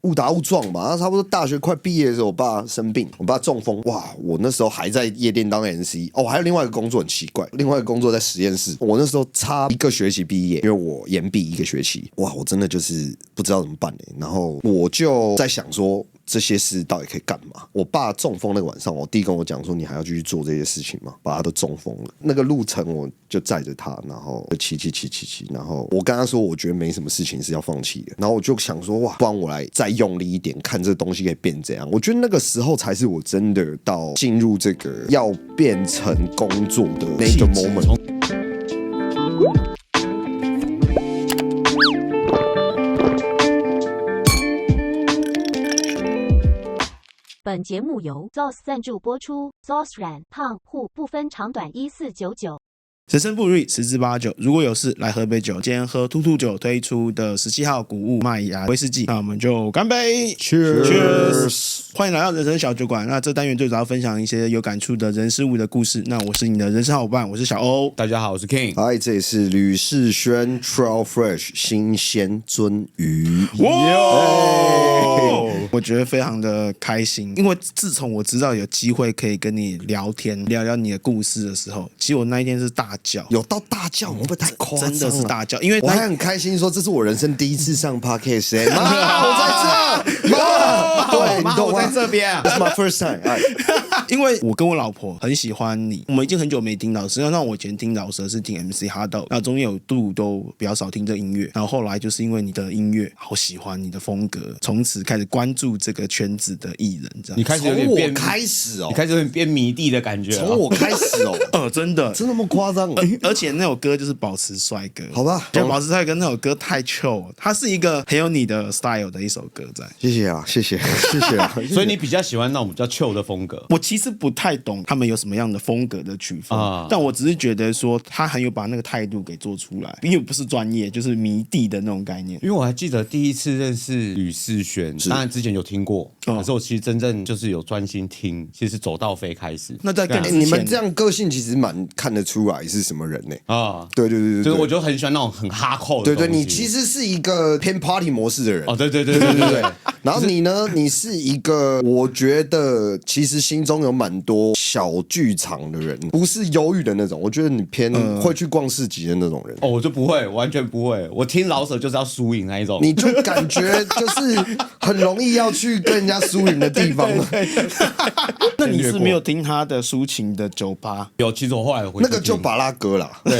误打误撞嘛，差不多大学快毕业的时候，我爸生病，我爸中风，哇！我那时候还在夜店当 MC， 哦，还有另外一个工作很奇怪，另外一个工作在实验室，我那时候差1个学期毕业，因为我延毕1个学期，哇！我真的就是不知道怎么办然后我就在想说，这些事到底可以干嘛？我爸中风那个晚上，我弟跟我讲说，你还要继续做这些事情吗？爸他都中风了，那个路程我就载着他，然后就骑，然后我跟他说，我觉得没什么事情是要放弃的，然后我就想说，哇，不然我来再用力一点，看这东西可以变怎样。我觉得那个时候才是我真的到进入这个要变成工作的那个 moment。本节目由 ZOS 赞助播出 ，ZOS 软胖户不分长短1499。人生不如意十之八九，如果有事来喝杯酒。今天喝兔兔酒推出的17号谷物麦芽威士忌，那我们就干杯 Cheers！ 欢迎来到人生小酒馆。那这单元最主要分享一些有感触的人事物的故事。那我是你的人生好伙伴，我是小欧。大家好，我是 King。嗨，这里是吕世轩 Trail Fresh 新鲜鳟鱼。我觉得非常的开心，因为自从我知道有机会可以跟你聊天，聊聊你的故事的时候，其实我那一天是大叫，有到大叫，会不会太夸张了？真的是大叫，因为我还很开心说这是我人生第一次上 podcast， 妈，我在这，妈，对，妈，我在这边，This is my first time，因为我跟我老婆很喜欢你，我们已经很久没听饶舌，让我以前听饶舌是听 MC Hard， 那中间有度都比较少听这音乐，然后后来就是因为你的音乐好喜欢你的风格，从此开始关注这个圈子的艺人，这样。你开始有点变，从我开始哦，你开始有点变迷弟的感觉。从我开始哦，真的那么夸张？而且那首歌就是保持帅哥，好吧？就保持帅哥那首歌太 chill， 它是一个很有你的 style 的一首歌在。谢谢啊，谢谢啊。所以你比较喜欢那种比较 chill 的风格。我其实不太懂他们有什么样的风格的曲风，但我只是觉得说他很有把那个态度给做出来，因为不是专业，就是迷弟的那种概念。因为我还记得第一次认识吕世轩，当然之前有听过，可是我其实真正就是有专心听，其实是走到飞开始。那在跟你们这样个性其实蛮看得出来是什么人呢？对，就是我就很喜欢那种很哈扣的。对，你其实是一个偏 party 模式的人。对。然后你呢？你是一个我觉得其实心中有蛮多小剧场的人，不是忧郁的那种。我觉得你偏会去逛市集的那种人。我就不会，完全不会。我听老舍就是要输赢那一种。你就感觉就是很容易要去跟人家输赢的地方。那你是没有听他的抒情的酒吧？有，其实我后来回那个就巴拉歌啦，对，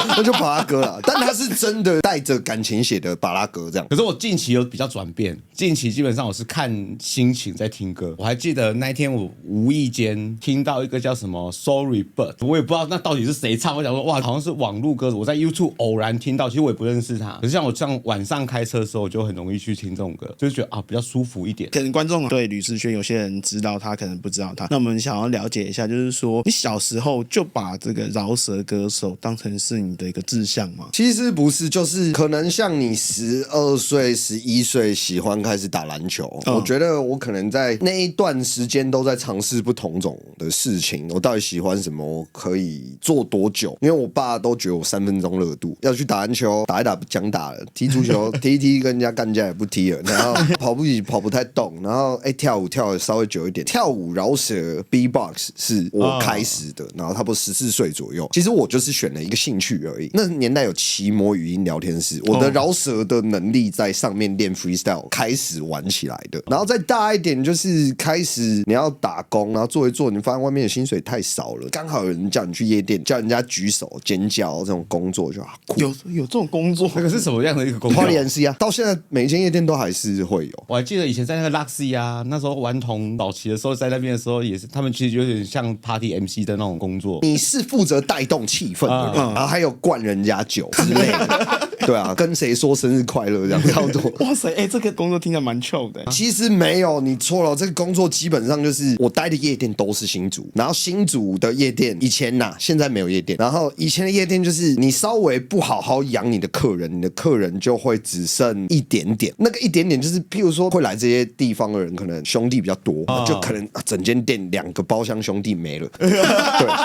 那就巴拉歌啦。但他是真的带着感情写的巴拉歌这样。可是我近期有比较转变，近期基本上我是看心情在听歌。我还记得那一天我无意间听到一个叫什么 Sorry But， 我也不知道那到底是谁唱。我想说哇，好像是网路歌手。我在 YouTube 偶然听到，其实我也不认识他。可是像我这样晚上开车的时候，我就很容易去听这种歌，就是觉得比较舒服一点。可能观众对吕世轩有些人知道他，可能不知道他。那我们想要了解一下，就是说你小时候就把这个饶舌歌手当成是你的一个志向吗？其实不是，就是可能像你12岁、11岁喜欢开始打篮球，我觉得我可能在那一段时间都在尝试不同种的事情。我到底喜欢什么？我可以做多久？因为我爸都觉得我3分钟热度，要去打篮球打一打不讲打了，踢足球踢一踢跟人家干架也不踢了，然后跑步也跑不太动，然后跳舞跳的稍微久一点，跳舞饶舌 B-box 是我开始的，然后差不多14岁左右。其实我就是选了一个兴趣而已。那年代有奇摩语音聊天室，我的饶舌的能力在上面练 freestyle 开始玩起来的。然后再大一点，就是开始你要打工，然后做一做，你发现外面的薪水太少了，刚好有人叫你去夜店，叫人家举手尖叫这种工作就有这种工作，那个是什么样的一个工作 ？Party MC 啊，到现在每一间夜店都还是会有。我还记得以前在那个 Luxy 啊，那时候顽童早期的时候，在那边的时候也是，他们其实有点像 Party MC 的那种工作。你是负责带动气氛的人，然后还有灌人家酒之类的。对啊，跟谁说生日快乐这样差不多。哇塞，这个工作听起来蛮 chill 的。其实没有，你错了。这个工作基本上就是我待的夜店都是新竹，然后新竹的夜店以前现在没有夜店。然后以前的夜店就是你稍微不好好养你的客人，你的客人就会只剩一点点。那个一点点就是，譬如说会来这些地方的人，可能兄弟比较多，就可能整间店2个包厢兄弟没了。对，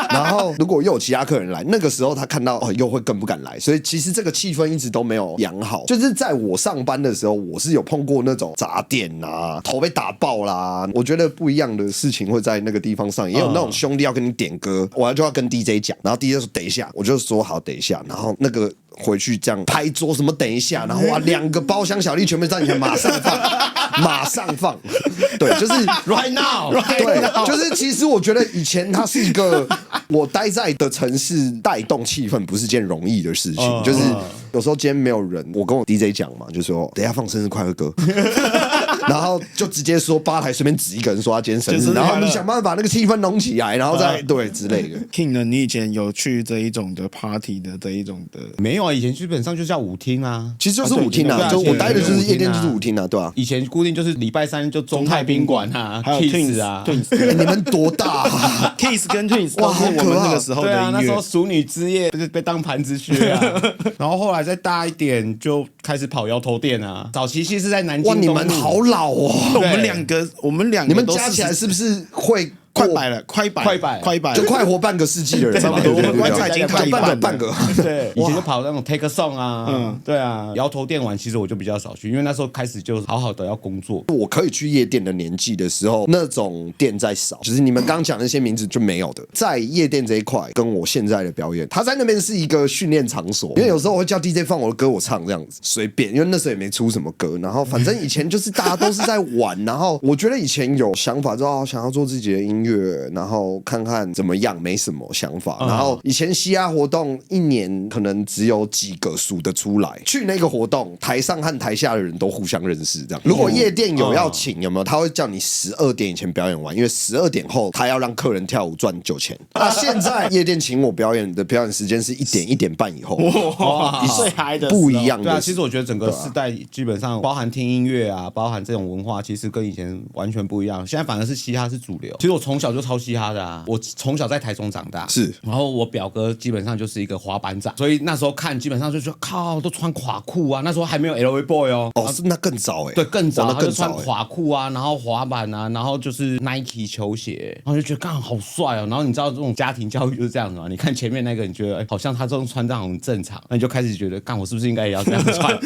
然后如果又有其他客人来，那个时候他看到又会更不敢来。所以其实这个气氛一直直都没有养好。就是在我上班的时候，我是有碰过那种砸店啊，头被打爆啦。我觉得不一样的事情会在那个地方上，也有那种兄弟要跟你点歌，我就要跟 DJ 讲，然后 DJ 说等一下，我就说好等一下，然后那个回去这样拍桌什么等一下，然后哇2个包厢小丽全部在你前马上放，马上放，对，就是 right now， 对，就是其实我觉得以前它是一个我待在的城市带动气氛不是件容易的事情，就是有时候今天没有人，我跟我 DJ 讲嘛，就说等一下放生日快乐歌。然后就直接说吧台随便指一个人说他今天生日，然后你想办法把那个气氛弄起来，然后再对之类的。King 呢，你以前有去这一种的 party 的这一种的？没有啊，以前基本上就叫舞厅啊，其实就是舞厅啊，就我待的就是夜店就是舞厅啊，对吧？以前固定就是礼拜三就中泰宾馆啊，还有 Kiss 啊 Twins， 你们多大啊？Kiss 跟 Twins 都是我们那个时候的对啊，音那时候乐。熟女之夜被当盘子削啊，然后后来再大一点就开始跑摇头店啊。早期其实是在南京哇，东路。你们好老哦！我们两个你们都加起来是不是会快百了？快百，就快活半个世纪的人，差不多。我们观察已经太半个。对，以前就跑那种 Take a Song 啊，对啊，摇头店玩其实我就比较少去，因为那时候开始就好好的要工作。我可以去夜店的年纪的时候，那种店在少，就是你们刚讲那些名字就没有的。在夜店这一块，跟我现在的表演，他在那边是一个训练场所，因为有时候我会叫 DJ 放我的歌，我唱这样子，随便，因为那时候也没出什么歌，然后反正以前就是大家都是在玩，然后我觉得以前有想法，就想要做自己的音乐，然后看看怎么样，没什么想法。然后以前嘻哈活动一年可能只有几个数得出来，去那个活动，台上和台下的人都互相认识。这样，如果夜店有要请，有没有？他会叫你12点以前表演完，因为12点后他要让客人跳舞赚酒钱。那现在夜店请我表演的表演时间是1点1点半以后，哇，最嗨的不一样的。对啊，其实我觉得整个世代基本上包含听音乐啊，包含这种文化，其实跟以前完全不一样。现在反而是嘻哈是主流。其实我从小就超嘻哈的啊，我从小在台中长大，是，然后我表哥基本上就是一个滑板仔，所以那时候看基本上就觉得靠，都穿垮裤啊，那时候还没有 LV Boy 哦，是那更早哎，对，更早，他就穿那更早垮裤啊，然后滑板啊，然后就是 Nike 球鞋，然后就觉得干好帅哦，然后你知道这种家庭教育就是这样子嘛，你看前面那个，你觉得好像他这种穿这样很正常，那你就开始觉得干我是不是应该也要这样穿？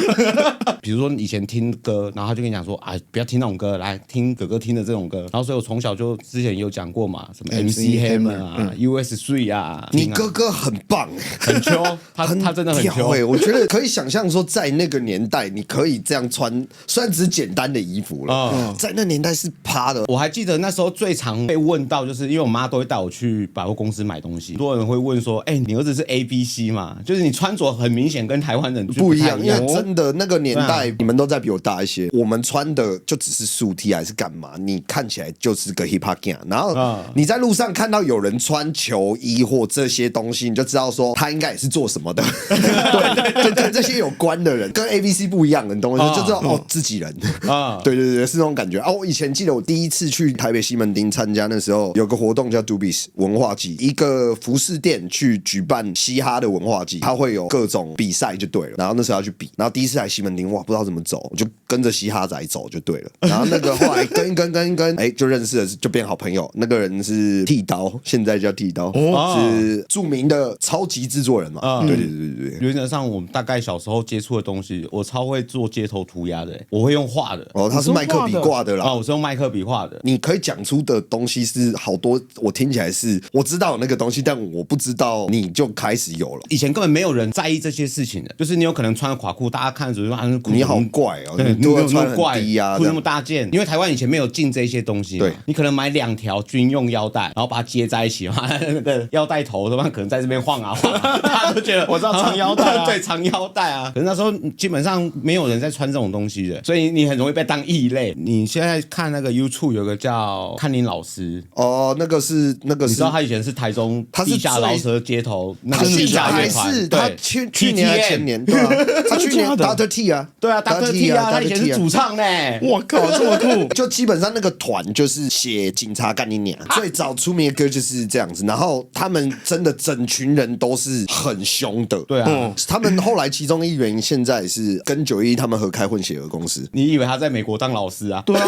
比如说以前听歌，然后他就跟你讲说啊，不要听那种歌，来听哥哥听的这种歌，然后所以我从小就之前有讲过嘛，什么 MC Hammer 啊、US3 啊，你哥哥很棒，很秋，他真的很秋欸，我觉得可以想象说，在那个年代，你可以这样穿，虽然只是简单的衣服了，在那年代是趴的。我还记得那时候最常被问到，就是因为我妈都会带我去百货公司买东西，很多人会问说，哎，你儿子是 ABC 嘛？就是你穿着很明显跟台湾人不一样，因为哦真的那个年代，你们都在比我大一些，我们穿的就只是素 T 还是干嘛？你看起来就是个 hip hop gang， 然后你在路上看到有人穿球衣或这些东西，你就知道说他应该也是做什么的，对，就跟这些有关的人，跟 ABC 不一样的东西，就知道哦自己人啊，对对对，是那种感觉啊。我以前记得我第一次去台北西门町参加那时候有个活动叫 Dubis 文化季，一个服饰店去举办嘻哈的文化季，它会有各种比赛就对了。然后那时候要去比，然后第一次来西门町，哇，不知道怎么走，我就跟着嘻哈仔走就对了。然后那个后来跟一跟，哎，就认识了，就变好朋友。那个人是剃刀，现在叫剃刀，是著名的超级制作人嘛。对对对对对。原则上，我们大概小时候接触的东西，我超会做街头涂鸦的，我会用画的。哦，他是麦克笔画的啦。哦，我是用麦克笔画的。你可以讲出的东西是好多，我听起来是我知道有那个东西，但我不知道你就开始有了。以前根本没有人在意这些事情的，就是你有可能穿垮裤，大家看着就说你好怪哦，对，你都要穿怪很低啊，裤那么大件，因为台湾以前没有进这些东西，对，你可能买2条军用腰带，然后把它接在一起嘛，那个腰带头他妈可能在这边晃啊晃，大家都觉得我知道长腰带啊，对，长腰带啊，可是那时候基本上没有人在穿这种东西的，所以你很容易被当异类。你现在看那个 YouTube 有个叫看林老师，哦，那个是，你知道他以前是台中地下饶舌街头那个地下乐团，他去年还前年，对啊，他去年 Dr. T 啊，对啊 Dr. T 啊，他以前是主唱呢，我靠，这么酷！就基本上那个团就是写警察干你娘，最早出名的歌就是这样子，然后他们真的整群人都是很凶的，对啊，他们后来其中一员现在是跟911他们合开混血儿公司，你以为他在美国当老师啊？对啊，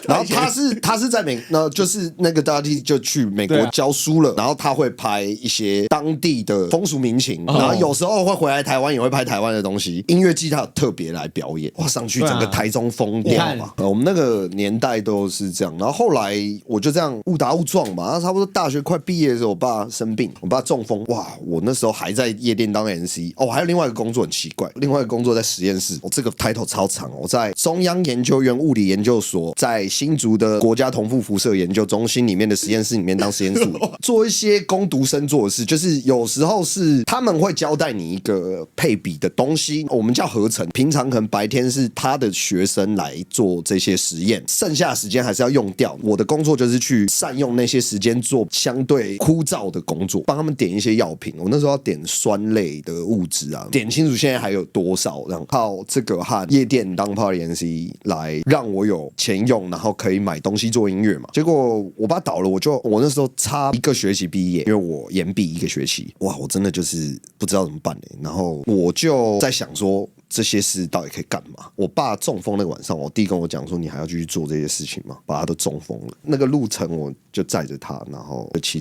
然后他是在就是那个 Daddy 就去美国教书了，然后他会拍一些当地的风俗民情，然后有时候会回来台湾也会拍台湾的东西。音乐季他有特别来表演，哇，上去整个台中疯掉嘛。我们那个年代都是这样，然后后来我就这样误打误撞嘛，然后差不多大学快毕业的时候，我爸生病，我爸中风，哇，我那时候还在夜店当 MC， 哦，还有另外一个工作很奇怪，另外一个工作在实验室，这个 title 超长，我在中央研究院物理研究所，在新竹的国家同步辐射研究中心里面的实验室里面当实验助理，做一些工读生做的事，就是有时候是他们会交代你一个配比的东西，我们叫合成，平常可能白天是他的学生来做这些实验，剩下的时间还是要用掉。我的工作就是去善用那些时间做相对枯燥的工作，帮他们点一些药品。我那时候要点酸类的物质啊，点清楚现在还有多少，然后靠这个和夜店当 Party MC 来让我有钱用，然后可以买东西做音乐嘛。结果我爸倒了，我那时候差一个学期毕业，因为我延毕一个学期，哇，我真的就是不知道怎么办欸。然后我就在想说，这些事到底可以干嘛？我爸中风那个晚上，我弟跟我讲说：“你还要继续做这些事情吗？”爸都中风了，那个路程我就载着他，然后骑，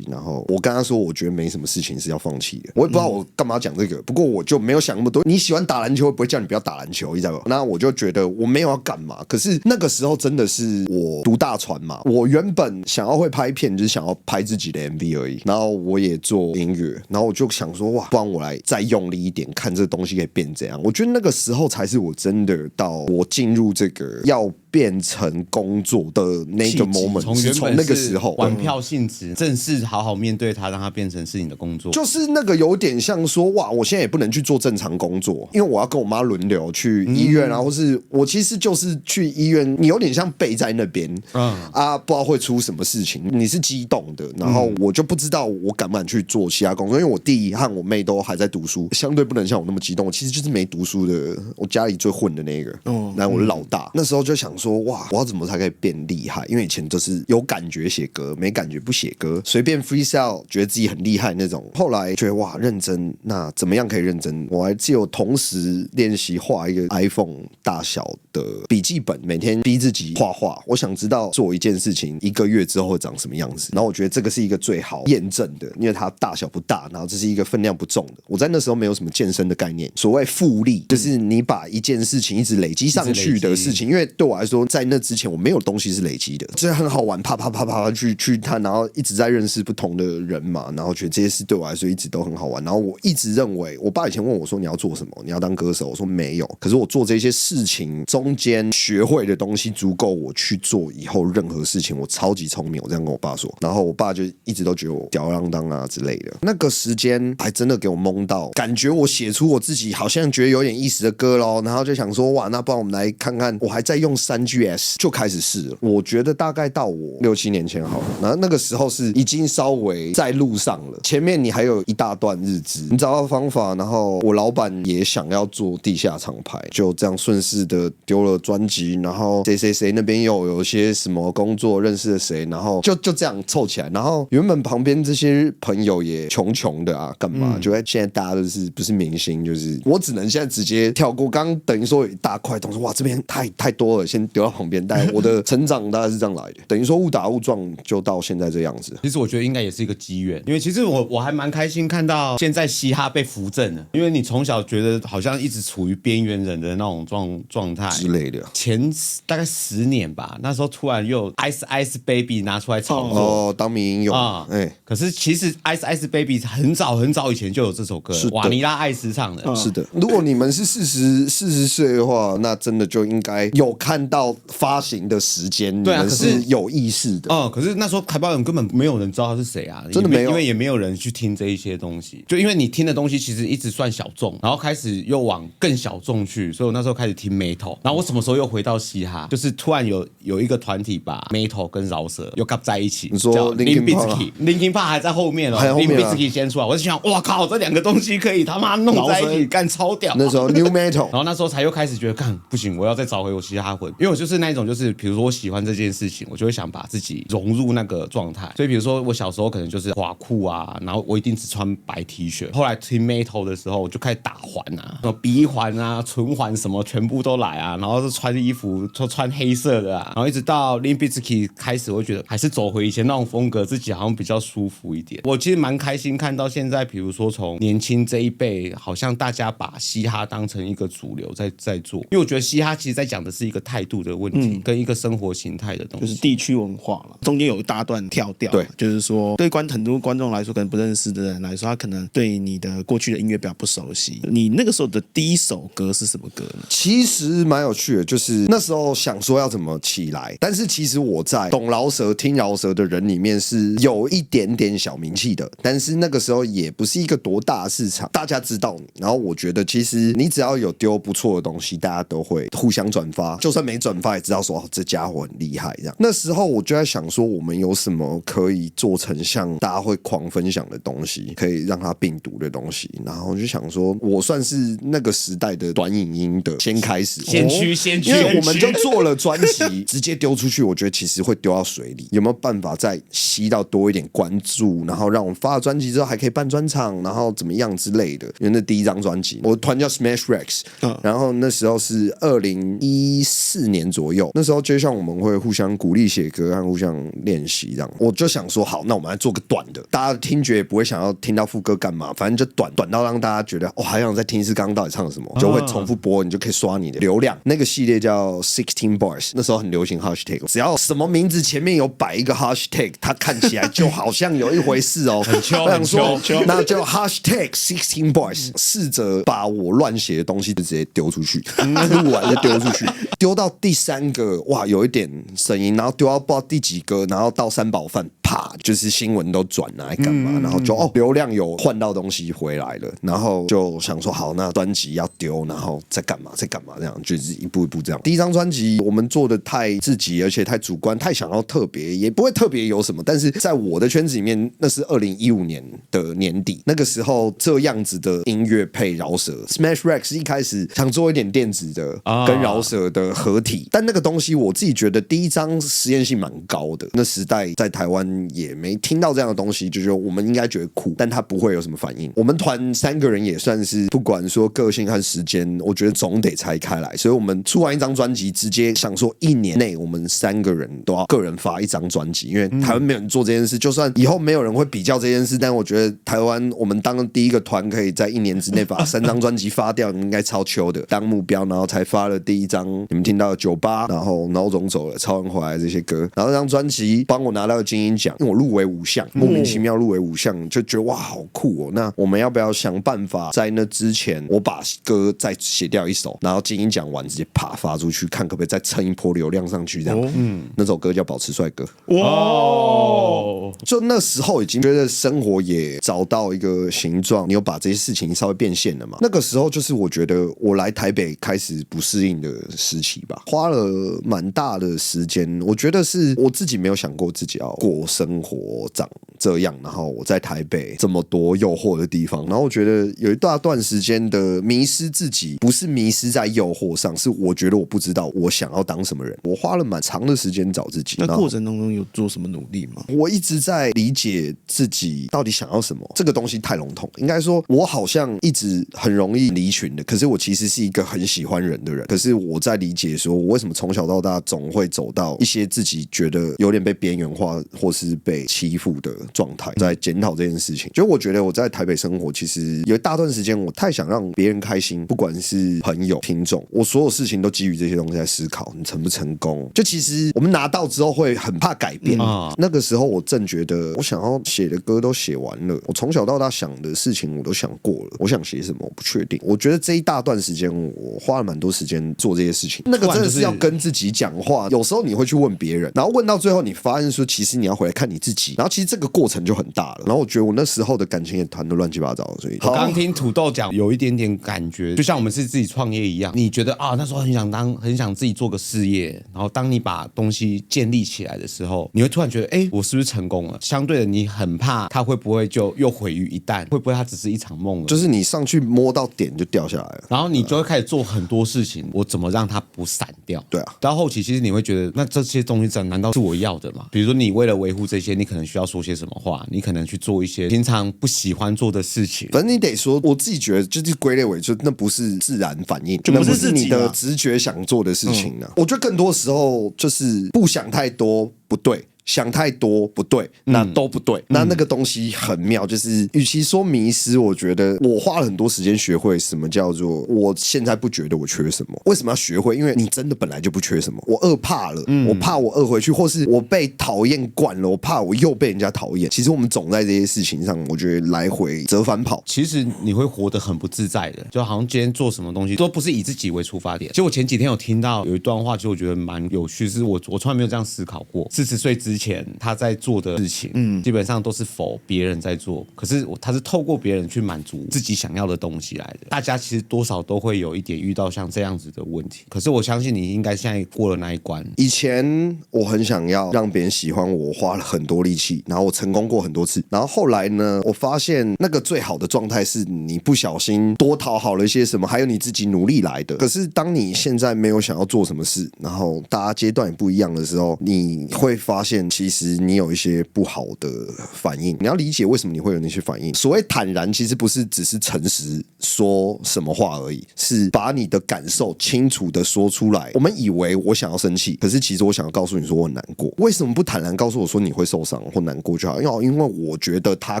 然后我跟他说，我觉得没什么事情是要放弃的。我也不知道我干嘛讲这个，不过我就没有想那么多。你喜欢打篮球，会不会叫你不要打篮球？你知道吗？那我就觉得我没有要干嘛。可是那个时候真的是我读大传嘛，我原本想要会拍片，就是想要拍自己的 MV 而已。然后我也做音乐，然后我就想说，哇，不然我来再用力一点，看这东西可以变怎样。我觉得那个时候才是我真的到我进入这个要变成工作的那个 moment， 是从那个时候玩票性质，正式好好面对它，让它变成是你的工作。就是那个有点像说，哇，我现在也不能去做正常工作，因为我要跟我妈轮流去医院啊，或是我其实就是去医院，你有点像背在那边，不知道会出什么事情，你是激动的，然后我就不知道我敢不敢去做其他工作，因为我弟和我妹都还在读书，相对不能像我那么激动，我其实就是没读书的，我家里最混的那个，然后我是老大，那时候就想说，哇，我要怎么才可以变厉害？因为以前就是有感觉写歌，没感觉不写歌，随便 freestyle， 觉得自己很厉害那种。后来觉得哇，认真，那怎么样可以认真？我还只有同时练习画一个 iPhone 大小的笔记本，每天逼自己画画。我想知道做一件事情1个月之后会长什么样子。然后我觉得这个是一个最好验证的，因为它大小不大，然后这是一个分量不重的。我在那时候没有什么健身的概念，所谓复利，就是你把一件事情一直累积上去的事情。因为对我来说，在那之前我没有东西是累积的，这很好玩，啪啪啪啪去探，然后一直在认识不同的人嘛，然后觉得这些事对我来说一直都很好玩。然后我一直认为，我爸以前问我说你要做什么，你要当歌手，我说没有。可是我做这些事情中间学会的东西足够我去做以后任何事情，我超级聪明，我这样跟我爸说。然后我爸就一直都觉得我吊儿郎当啊之类的。那个时间还真的给我懵到，感觉我写出我自己好像觉得有点意思的歌咯，然后就想说哇，那不然我们来看看，我还在用3GS 就开始试了。我觉得大概到我6、7年前好了，然后那个时候是已经稍微在路上了，前面你还有一大段日子，你找到方法，然后我老板也想要做地下厂牌，就这样顺势的丢了专辑，然后谁那边又有些什么工作认识了谁，然后就这样凑起来，然后原本旁边这些朋友也穷的啊，干嘛？就现在大家都是不是明星，就是我只能现在直接跳过，刚等于说有一大块东西，哇，这边太多了，先丢到旁边。但我的成长大概是这样来的，等于说误打误撞就到现在这样子。其实我觉得应该也是一个机缘，因为其实我还蛮开心看到现在嘻哈被扶正了，因为你从小觉得好像一直处于边缘人的那种状态之类的。前大概10年吧，那时候突然又 Ice Baby 拿出来炒作，当民音用啊，可是其实 Ice Baby 很早以前就有这首歌，瓦尼拉艾斯唱的。是的，如果你们是40岁的话，那真的就应该有看到发行的时间，你们是有意识的。可是那时候台北人根本没有人知道他是谁啊，真的没有，因为也没有人去听这一些东西，就因为你听的东西其实一直算小众，然后开始又往更小众去，所以我那时候开始听 Metal， 然后我什么时候又回到嘻哈，就是突然有一个团体把 Metal 跟饶舌又夾在一起，你说 Linkin Park 还在后面哦，Limp Bizkit 先出来，我就想哇靠，这2个东西可以他妈弄在一起干超屌。那时候 New Metal， 然后那时候才又开始觉得干不行，我要再找回我嘻哈魂，因为我就是那一种就是比如说我喜欢这件事情，我就会想把自己融入那个状态。所以比如说我小时候可能就是滑裤啊，然后我一定只穿白 T 恤。后来听 Metal 的时候，我就开始打环啊，鼻环啊、唇环什么全部都来啊，然然后是穿衣服都穿黑色的然后一直到 Limp Bizkit 开始，我会觉得还是走回以前那种风格，自己好像比较舒服一点。我其实蛮开心看到现在，比如说从年轻这一辈，好像大家把嘻哈当成一个主流在做，因为我觉得嘻哈其实在讲的是一个态度的问题，跟一个生活形态的东西，就是地区文化了。中间有一大段跳掉，对，就是说对很多观众来说，可能不认识的人来说，他可能对你的过去的音乐比较不熟悉。你那个时候的第一首歌是什么歌呢？其实蛮有趣的，就是那时候想说要怎么起来，但是其实我在懂饶舌、听饶舌的人里面是有一点点小名气的，但是那个时候也不是一个多大的市场，大家知道你。然后我觉得其实你只要有丢不错的东西，大家都会互相转发，就算没转发也知道说哦这家伙很厉害这样。那时候我就在想说，我们有什么可以做成像大家会狂分享的东西，可以让它病毒的东西。然后就想说，我算是那个时代的短影音的先开始先驱，因为我们就做了专辑，直接丢出去，我觉得其实会丢到水里。有没有办法再吸到多一点关注，然后让我们发了专辑之后还可以办专场，然后怎么样之类的？因为那第一张专辑，我团叫 Smash Rex，然后那时候是2014年左右，那时候就像我们会互相鼓励写歌和互相练习这样。我就想说，好，那我们来做个短的，大家听觉也不会想要听到副歌干嘛，反正就短到让大家觉得，还想再听一次刚刚到底唱了什么，就会重复播，你就可以刷你的流量。那个系列叫16 Bars， 那时候很流行 Hashtag， 只要什么名字前面有摆一个 Hashtag， 它看起来就好像有一回事哦。很秋，我想说，那就 Hashtag 16 Bars， 试着把我乱写的东西就直接丢出去，录完就丢出去，丢到第3个，哇，有一点声音，然后丢到不知道第几个，然后到三宝饭，啪，就是新闻都转来干嘛，然后就流量有换到东西回来了，然后就想说好，那专辑要丢，然后再干嘛，这样就是一步一步这样。第一张专辑我们做的太自己，而且太主观，太想要特别，也不会特别有什么，但是在我的圈子里面，那是2015年的年底，那个时候这样子的音乐配饶舌 ，Smash Rex 一开始想做一点电子的跟饶舌的合体，但那个东西我自己觉得第一张实验性蛮高的，那时代在台湾也没听到这样的东西，就觉得我们应该觉得酷，但他不会有什么反应。我们团3个人也算是不管说个性和时间，我觉得总得拆开来，所以我们出完一张专辑，直接想说1年内我们3个人都要个人发一张专辑，因为台湾没有人做这件事，就算以后没有人会比较这件事，但我觉得台湾我们当第一个团可以在1年之内把3张专辑发掉，应该超秋的当目标，然后才发了第一张你们听到的98，然后孬种走了，超人回来这些歌，然后这张专辑帮我拿到金鹰奖，因为我入围5项，莫名其妙入围5项，就觉得哇好酷哦。那我们要不要想办法在那之前，我把歌再写掉一首，然后金鹰奖完直接啪发出去，看可不可以再蹭一波流量上去这样。那首歌叫《保持帅哥》。哇，就那时候已经觉得生活也找到一个形状，你有把这些事情稍微变现了嘛？那个时候就是我觉得我来台北开始不适应的时期吧，花了蛮大的时间。我觉得是我自己没有想过自己要过生活长这样，然后我在台北这么多诱惑的地方，然后我觉得有一大段时间的迷失自己，不是迷失在诱惑上，是我觉得我不知道我想要当什么人。我花了蛮长的时间找自己。那过程当中有做什么努力吗？我一直在理解自己到底想要什么，这个东西太笼统。应该说，我好像一直很容易离群的，可是我其实是一个很喜欢人的人。可是我在理解说，我为什么从小到大总会走到一些自己觉得有点被边缘化或是被欺负的状态，在检讨这件事情。就我觉得我在台北生活，其实有一大段时间我太想让别人开心，不管是朋友、听众，我所有事情都基于这些东西在思考，你成不成功？就其实我们拿到之后会很怕改变。那个时候我正觉得我想要写的歌都写完了，我从小到大想的事情我都想过了，我想写什么我不确定。我觉得这一大段时间我花了蛮多时间做这些事情，那个真的是要跟自己讲话。有时候你会去问别人，然后问到最后你发现说其实你要回来看你自己，然后其实这个过程就很大了。然后我觉得我那时候的感情也谈得乱七八糟，所以我刚听土豆讲有一点点感觉，就像我们是自己创业一样，你觉得那时候很想自己做个事业，然后当你把东西建立起来的时候，你会突然觉得我是不是成功了？相对的你很怕它会不会就又毁于一旦，会不会它只是一场梦了？就是你上去摸到点就掉下来了，然后你就会开始做很多事情，我怎么让它不散掉？对啊，到后期其实你会觉得那这些东西难道是我要的吗？比如说你为了维护这些，你可能需要说些什么么话，你可能去做一些平常不喜欢做的事情。反正你得说，我自己觉得就是归类为，就那不是自然反应，就不是那不是你的自己啊直觉想做的事情呢。我觉得更多时候就是不想太多，不对。想太多不对，那都不对。那个东西很妙，就是与其说迷失，我觉得我花了很多时间学会什么叫做我现在不觉得我缺什么。为什么要学会？因为你真的本来就不缺什么。我饿怕了，我怕我饿回去，或是我被讨厌惯了，我怕我又被人家讨厌。其实我们总在这些事情上，我觉得来回折返跑。其实你会活得很不自在的，就好像今天做什么东西都不是以自己为出发点。其实我前几天有听到有一段话，其实我觉得蛮有趣，是我从来没有这样思考过。40岁之前他在做的事情，基本上都是否别人在做，可是他是透过别人去满足自己想要的东西来的。大家其实多少都会有一点遇到像这样子的问题，可是我相信你应该现在过了那一关。以前我很想要让别人喜欢我，花了很多力气，然后我成功过很多次，然后后来呢，我发现那个最好的状态是你不小心多讨好了一些什么，还有你自己努力来的。可是当你现在没有想要做什么事，然后大家阶段也不一样的时候，你会发现其实你有一些不好的反应，你要理解为什么你会有那些反应。所谓坦然，其实不是只是诚实说什么话而已，是把你的感受清楚的说出来。我们以为我想要生气，可是其实我想要告诉你说我很难过。为什么不坦然告诉我说你会受伤或难过就好？因为我觉得他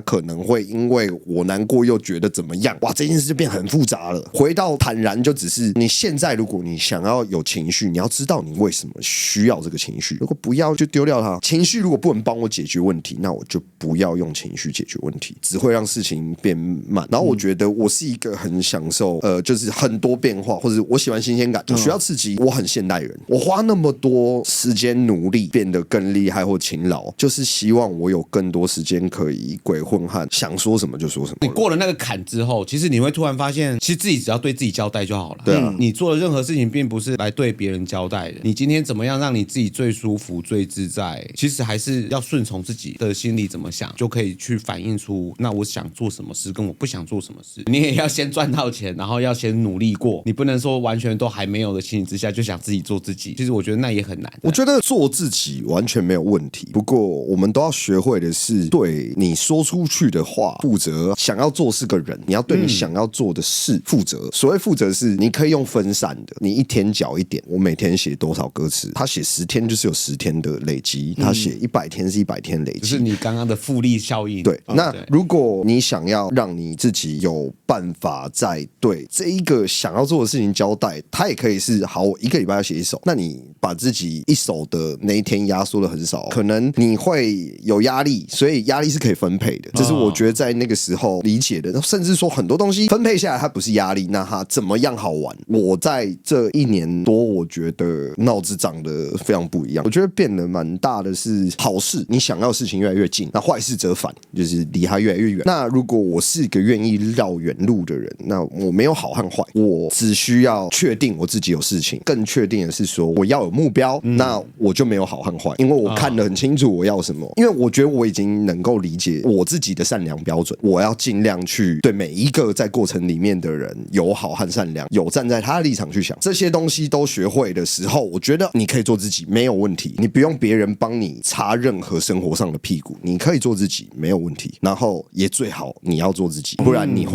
可能会因为我难过又觉得怎么样，哇，这件事就变很复杂了。回到坦然，就只是你现在如果你想要有情绪，你要知道你为什么需要这个情绪。如果不要就丢掉它。情绪如果不能帮我解决问题，那我就不要用情绪解决问题，只会让事情变慢。然后我觉得我是一个很享受就是很多变化，或者我喜欢新鲜感，我需要刺激。我很现代人，我花那么多时间努力变得更厉害或勤劳，就是希望我有更多时间可以鬼混和想说什么就说什么。你过了那个坎之后，其实你会突然发现，其实自己只要对自己交代就好了。对啊，你做的任何事情并不是来对别人交代的。你今天怎么样让你自己最舒服、最自在，其实还是要顺从自己的心里怎么想，就可以去反映出那我想做什么事跟我不想做什么事。你也要先赚到钱，然后要先努力过，你不能说完全都还没有的情形之下就想自己做自己。其实我觉得那也很难。我觉得做自己完全没有问题，不过我们都要学会的是对你说出去的话负责。想要做是个人，你要对你想要做的事负责。所谓负责是你可以用分散的，你一天缴一点。我每天写多少歌词，他写10天就是有10天的累积，他写100天是100天累积。就是你刚刚的复利效应。对，那如果你想要让你自己有办法在对这一个想要做的事情交代，它也可以是好，我1个礼拜要写1首，那你把自己1首的那一天压缩的很少，可能你会有压力，所以压力是可以分配的。这是我觉得在那个时候理解的，甚至说很多东西分配下来它不是压力，那它怎么样好玩？我在这1年多，我觉得脑子长得非常不一样，我觉得变得蛮大的是好事，你想要的事情越来越近，那坏事则反，就是离它越来越远。那如果我是一个愿意绕远路的人，那我没有好和坏，我只需要确定我自己有事情，更确定的是说我要有目标，那我就没有好和坏，因为我看得很清楚我要什么。因为我觉得我已经能够理解我自己的善良标准，我要尽量去对每一个在过程里面的人友好和善良，有站在他的立场去想。这些东西都学会的时候，我觉得你可以做自己没有问题，你不用别人帮你擦任何生活上的屁股，你可以做自己没有问题。然后也最好你要做自己，不然你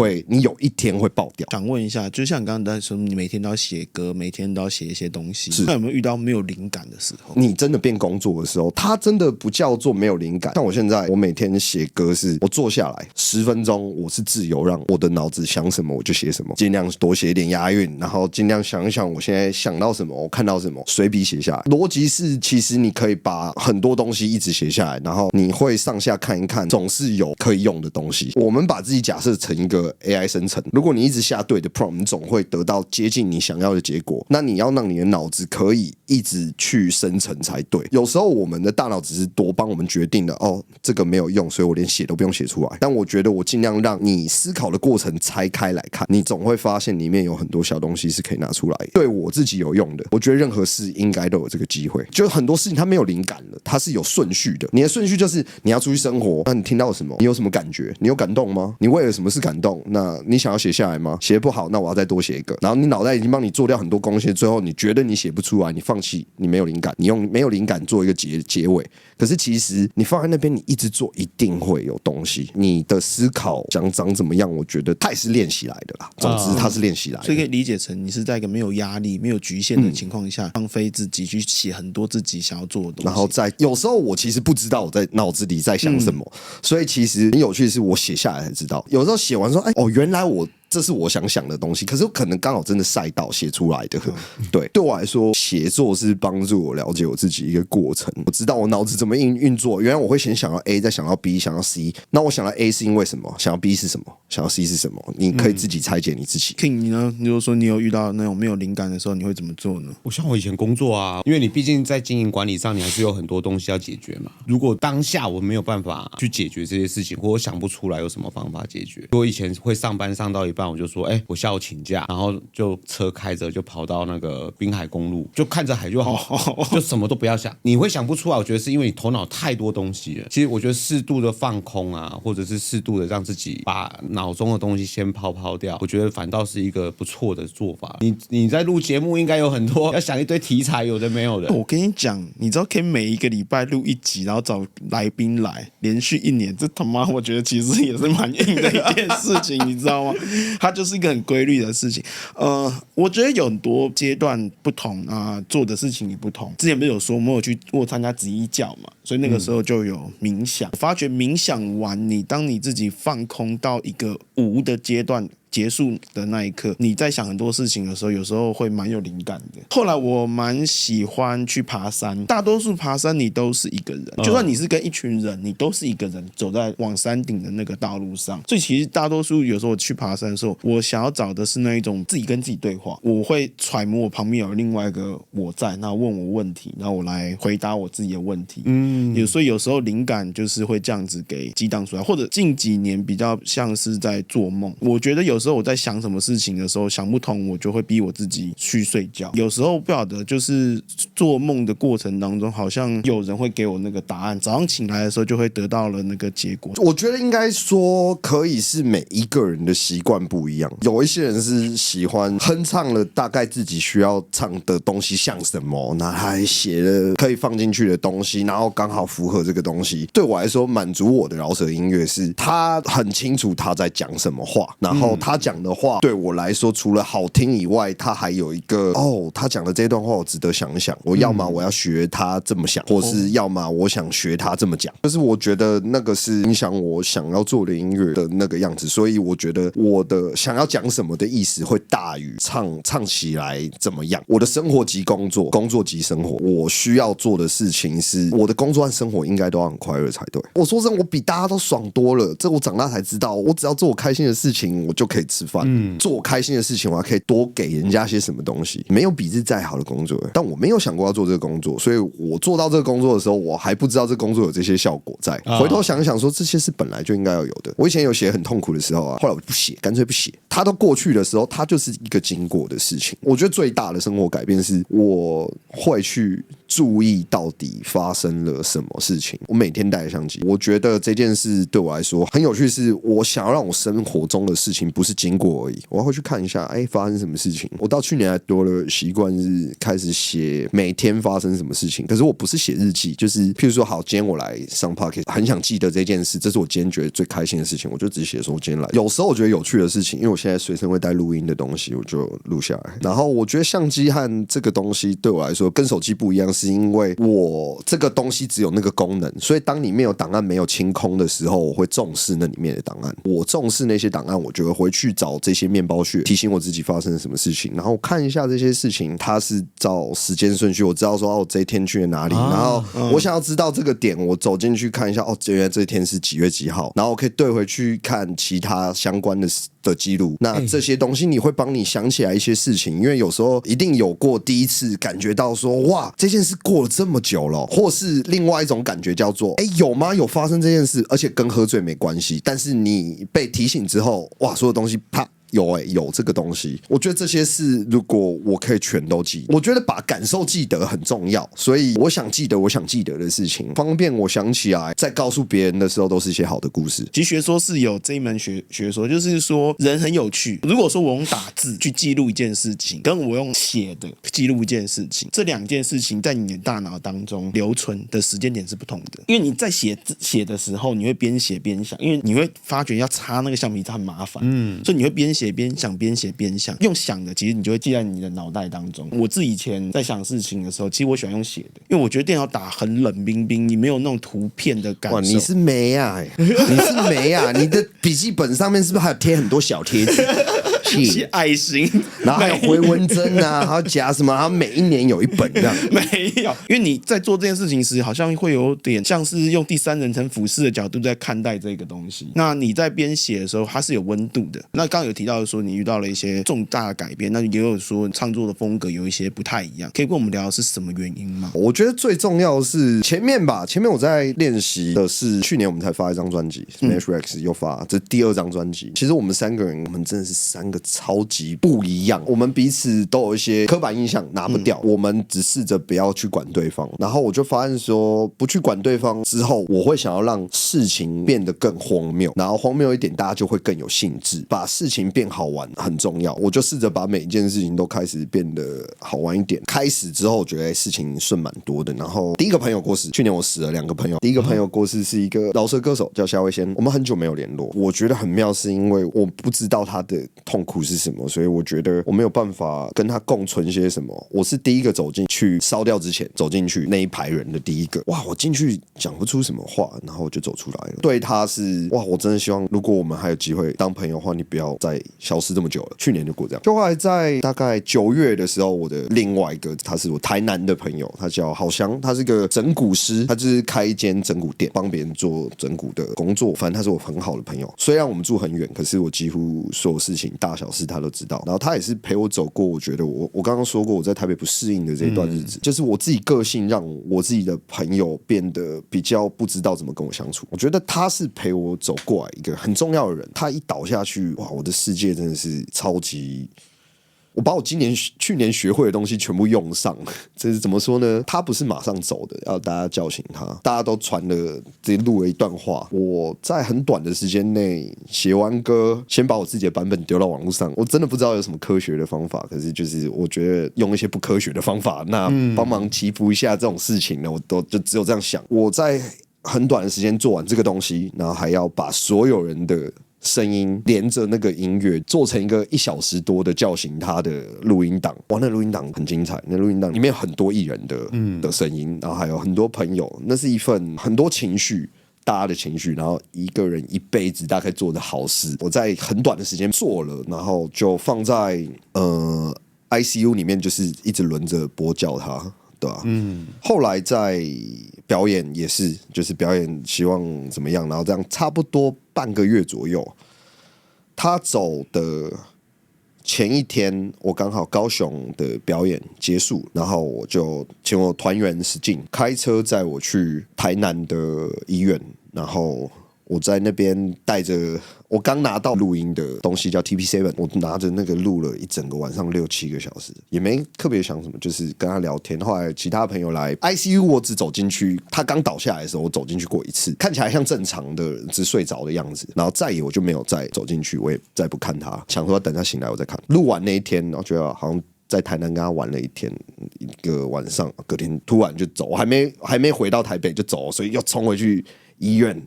有一天会爆掉。想问一下，就像你刚刚在说，你每天都要写歌，每天都要写一些东西，那有没有遇到没有灵感的时候？你真的变工作的时候，它真的不叫做没有灵感。像我现在，我每天写歌是，我坐下来10分钟，我是自由让我的脑子想什么我就写什么，尽量多写一点押韵，然后尽量想一想我现在想到什么，我看到什么，随笔写下来。逻辑是，其实你可以把很多东西一直写下来，然后你会上下看一看，总是有可以用的东西。我们把自己假设成一个 AI 生成，如果你一直下对的 prompt， 你总会得到接近你想要的结果。那你要让你的脑子可以一直去生成才对。有时候我们的大脑只是多帮我们决定了，哦，这个没有用，所以我连写都不用写出来。但我觉得我尽量让你思考的过程拆开来看，你总会发现里面有很多小东西是可以拿出来，对我自己有用的。我觉得任何事应该都有这个机会，就很多事情它没有灵感了，它是有顺序的。你的顺序就是你要出去生活，那你听到什么？你有什么感觉？你有感动吗？你为了什么事感动？那你想要写下来吗？写不好，那我要再多写一个。然后你脑袋已经帮你做掉很多贡献，最后你觉得你写不出来，你放弃。弃，你没有灵感，你用没有灵感做一个结尾。可是其实你放在那边，你一直做，一定会有东西。你的思考想长怎么样，我觉得它也是练习来的啦。总之，它是练习来的。所以可以理解成你是在一个没有压力、没有局限的情况下，放飞自己去写很多自己想要做的东西。然后有时候我其实不知道我在脑子里在想什么，所以其实很有趣的是，我写下来才知道。有时候写完说，原来这是我想的东西，可是可能刚好真的赛道写出来的。对我来说，写作是帮助我了解我自己一个过程。我知道我脑子怎么运作，原来我会先想到 A， 再想到 B， 想到 C。那我想到 A 是因为什么？想到 B 是什么？想到 C 是什么？你可以自己拆解你自己。King， 你呢？如果说你有遇到那种没有灵感的时候，你会怎么做呢？像我以前工作啊，因为你毕竟在经营管理上，你还是有很多东西要解决嘛。如果当下我没有办法去解决这些事情，或我想不出来有什么方法解决，我以前会上班上到一半，我就说，我下午请假，然后就车开着就跑到那个滨海公路，就看着海就好，就什么都不要想。你会想不出来，我觉得是因为你头脑太多东西了。其实我觉得适度的放空啊，或者是适度的让自己把脑中的东西先抛掉，我觉得反倒是一个不错的做法。你在录节目应该有很多要想一堆题材，有的没有的。我跟你讲，你知道可以每一个礼拜录一集，然后找来宾来，连续1年，这他妈我觉得其实也是蛮硬的一件事情，你知道吗？它就是一个很规律的事情。我觉得有很多阶段不同啊，做的事情也不同。之前不是有说我参加紫衣教嘛，所以那个时候就有冥想。我发觉冥想完，当你自己放空到一个无的阶段结束的那一刻，你在想很多事情的时候，有时候会蛮有灵感的。后来我蛮喜欢去爬山，大多数爬山你都是一个人，就算你是跟一群人，你都是一个人走在往山顶的那个道路上。所以其实大多数有时候我去爬山的时候，我想要找的是那一种自己跟自己对话，我会揣摩我旁边有另外一个我在，那问我问题，然后我来回答我自己的问题。所以有时候灵感就是会这样子给激荡出来，或者近几年比较像是在做梦。我觉得有时候我在想什么事情的时候想不通，我就会逼我自己去睡觉。有时候不晓得，就是做梦的过程当中，好像有人会给我那个答案，早上醒来的时候就会得到了那个结果。我觉得应该说可以是每一个人的习惯不一样，有一些人是喜欢哼唱了大概自己需要唱的东西像什么，那他还写了可以放进去的东西，然后刚好符合这个东西。对我来说，满足我的饶舌音乐是他很清楚他在讲什么话，然后他讲的话对我来说除了好听以外，他还有一个他讲的这段话我值得想一想，我要么我要学他这么想，或是要么我想学他这么讲，就是我觉得那个是影响我想要做的音乐的那个样子。所以我觉得我的想要讲什么的意思会大于唱起来怎么样。我的生活即工作，工作即生活，我需要做的事情是我的工作和生活应该都要很快乐才对。我说真的，我比大家都爽多了，这我长大才知道，我只要做我开心的事情我就可以吃饭，做我开心的事情我还可以多给人家些什么东西。没有比这再好的工作，但我没有想过要做这个工作，所以我做到这个工作的时候，我还不知道这个工作有这些效果在。回头想一想说，这些是本来就应该要有的。我以前有写很痛苦的时候啊，后来我不写，干脆不写。它都过去的时候，它就是一个经过的事情。我觉得最大的生活改变是，我会去注意到底发生了什么事情。我每天带着相机，我觉得这件事对我来说很有趣，是我想要让我生活中的事情不是经过而已，我要会去看一下，发生什么事情。我到去年还多了习惯是开始写每天发生什么事情，可是我不是写日记，就是譬如说，好，今天我来上 podcast， 很想记得这件事，这是我今天觉得最开心的事情，我就只写说我今天来。有时候我觉得有趣的事情，因为我现在随身会带录音的东西，我就录下来。然后我觉得相机和这个东西对我来说跟手机不一样，是因为我这个东西只有那个功能，所以当里面有档案没有清空的时候，我会重视那里面的档案。我重视那些档案，我就会回去找这些面包屑，提醒我自己发生了什么事情，然后看一下这些事情它是照时间顺序，我知道说我这一天去了哪里，然后我想要知道这个点，我走进去看一下，原来这一天是几月几号，然后我可以对回去看其他相关的记录。那这些东西你会帮你想起来一些事情，因为有时候一定有过第一次感觉到说，哇，这件事过了这么久了，或是另外一种感觉叫做，有吗？有发生这件事，而且跟喝醉没关系，但是你被提醒之后，哇，所有东西啪有这个东西。我觉得这些事如果我可以全都记，我觉得把感受记得很重要，所以我想记得的事情，方便我想起来在告诉别人的时候都是一些好的故事。其实学说是有这一门学说，就是说人很有趣。如果说我用打字去记录一件事情，跟我用写的记录一件事情，这两件事情在你的大脑当中留存的时间点是不同的。因为你在写的时候，你会边写边想，因为你会发觉要擦那个橡皮擦很麻烦，所以你会边写边想，边写边想。用想的，其实你就会记在你的脑袋当中。我自己以前在想事情的时候，其实我喜欢用写的，因为我觉得电脑打很冷冰冰，你没有那种图片的感受。哇，你是梅啊、你是梅啊！你的笔记本上面是不是还有贴很多小贴纸？写爱心，然后还有回纹针啊，还有夹什么？然后每一年有一本这样。没有，因为你在做这件事情时，好像会有点像是用第三人称俯视的角度在看待这个东西。那你在编写的时候，它是有温度的。那刚刚有提到说你遇到了一些重大的改变，那也有说创作的风格有一些不太一样，可以跟我们聊是什么原因吗？我觉得最重要的是前面我在练习的是去年我们才发一张专辑，Smash Rex 又发，这第2张专辑。其实我们3个人，我们真的是3个超级不一样，我们彼此都有一些刻板印象拿不掉，我们只试着不要去管对方。然后我就发现说，不去管对方之后，我会想要让事情变得更荒谬，然后荒谬一点，大家就会更有兴致，把事情变好玩很重要。我就试着把每一件事情都开始变得好玩一点。开始之后，我觉得事情顺蛮多的。然后第一个朋友过世，去年我死了2个朋友。第一个朋友过世是一个饶舌歌手叫夏威先，我们很久没有联络。我觉得很妙，是因为我不知道他的痛苦是什么，所以我觉得我没有办法跟他共存些什么。我是第一个走进去烧掉之前走进去那一排人的第一个。哇，我进去讲不出什么话，然后我就走出来了。对他是哇，我真的希望如果我们还有机会当朋友的话，你不要再消失这么久了。去年就过这样。就后来在大概9月的时候，我的另外一个他是我台南的朋友，他叫郝翔，他是个整骨师，他就是开一间整骨店，帮别人做整骨的工作。反正他是我很好的朋友，虽然我们住很远，可是我几乎所有事情大小事他都知道。然后他也是陪我走过，我觉得我刚刚说过我在台北不适应的这一段日子，就是我自己个性让我自己的朋友变得比较不知道怎么跟我相处。我觉得他是陪我走过来一个很重要的人，他一倒下去，哇，我的世界真的是超级。我把我去年学会的东西全部用上，这是怎么说呢？他不是马上走的，要大家叫醒他。大家都传了，直接录了一段话。我在很短的时间内写完歌，先把我自己的版本丢到网络上。我真的不知道有什么科学的方法，可是就是我觉得用一些不科学的方法，那帮忙祈福一下这种事情呢，我都就只有这样想。我在很短的时间做完这个东西，然后还要把所有人的声音连着那个音乐做成一个1小时多的叫醒他的录音档。哇，那录音档很精彩，那录音档里面有很多艺人的声音，然后还有很多朋友，那是一份很多情绪，大家的情绪，然后一个人一辈子大概做的好事，我在很短的时间做了，然后就放在ICU 里面，就是一直轮着播叫他。对啊，后来在表演也是，就是表演希望怎么样，然后这样差不多半个月左右。他走的前一天，我刚好高雄的表演结束，然后我就请我团员史进开车载我去台南的医院，然后我在那边带着我刚拿到录音的东西叫 TP7， 我拿着那个录了一整个晚上6-7个小时，也没特别想什么，就是跟他聊天。后来其他朋友来 ICU， 我只走进去，他刚倒下来的时候我走进去过一次，看起来像正常的只睡着的样子，然后再也我就没有再走进去，我也再不看他，想说等他醒来我再看。录完那一天，然后觉得好像在台南跟他玩了一天，一个晚上，隔天突然就走，还没回到台北就走，所以又冲回去医院。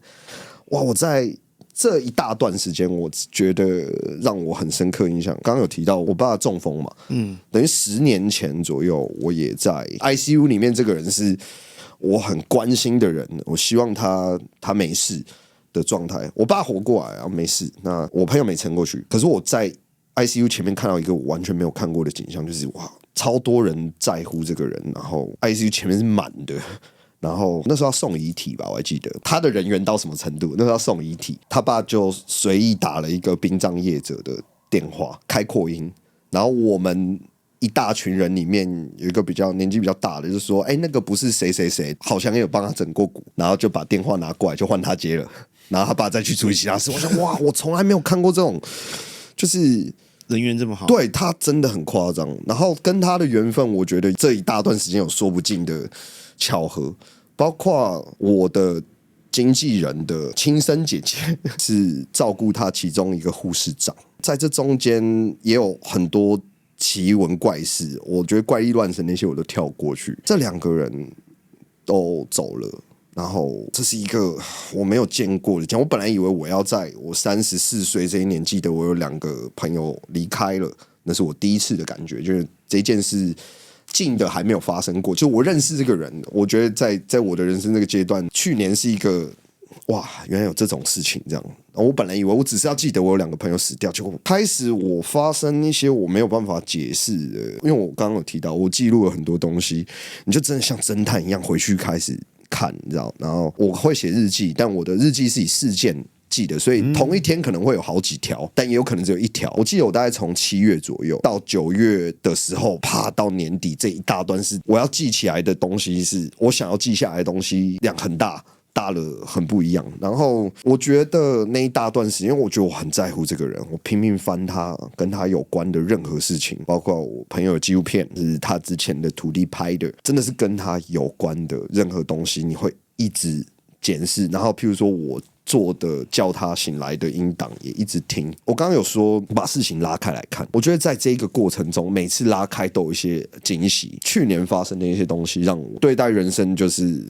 哇！我在这一大段时间，我觉得让我很深刻印象。刚刚有提到我爸中风嘛，等于10年前左右，我也在 ICU 里面。这个人是我很关心的人，我希望他没事的状态。我爸活过来啊，没事。那我朋友没撑过去，可是我在 ICU 前面看到一个我完全没有看过的景象，就是哇，超多人在乎这个人，然后 ICU 前面是满的。然后那时候要送遗体吧，我还记得他的人员到什么程度。那时候要送遗体，他爸就随意打了一个殡葬业者的电话，开扩音。然后我们一大群人里面有一个年纪比较大的，就说：“哎，那个不是谁谁谁，好像也有帮他整过骨。”然后就把电话拿过来，就换他接了。然后他爸再去处理其他事。我想，哇，我从来没有看过就是人缘这么好，对他真的很夸张。然后跟他的缘分，我觉得这一大段时间有说不尽的巧合，包括我的经纪人的亲生姐姐是照顾他其中一个护士长，在这中间也有很多奇闻怪事，我觉得怪力乱神那些我都跳过去。这2个人都走了。然后这是一个我没有见过的讲，我本来以为我要在我34岁这一年，记得我有2个朋友离开了，那是我第一次的感觉，就是这件事近的还没有发生过。就我认识这个人，我觉得在我的人生这个阶段，去年是一个哇，原来有这种事情这样。我本来以为我只是要记得我有2个朋友死掉，结果开始我发生一些我没有办法解释的，因为我刚刚有提到我记录了很多东西，你就真的像侦探一样回去开始看，你知道？然后我会写日记，但我的日记是以事件记的，所以同一天可能会有好几条，但也有可能只有1条。我记得我大概从7月左右到9月的时候，怕到年底这一大段是我要记起来的东西，是我想要记下来的东西量很大。大了很不一样，然后我觉得那一大段时间，因为我觉得我很在乎这个人，我拼命翻他跟他有关的任何事情，包括我朋友的纪录片是他之前的徒弟拍的，真的是跟他有关的任何东西，你会一直检视。然后譬如说我做的叫他醒来的音档也一直听。我刚刚有说把事情拉开来看，我觉得在这个过程中，每次拉开都有一些惊喜。去年发生的一些东西，让我对待人生就是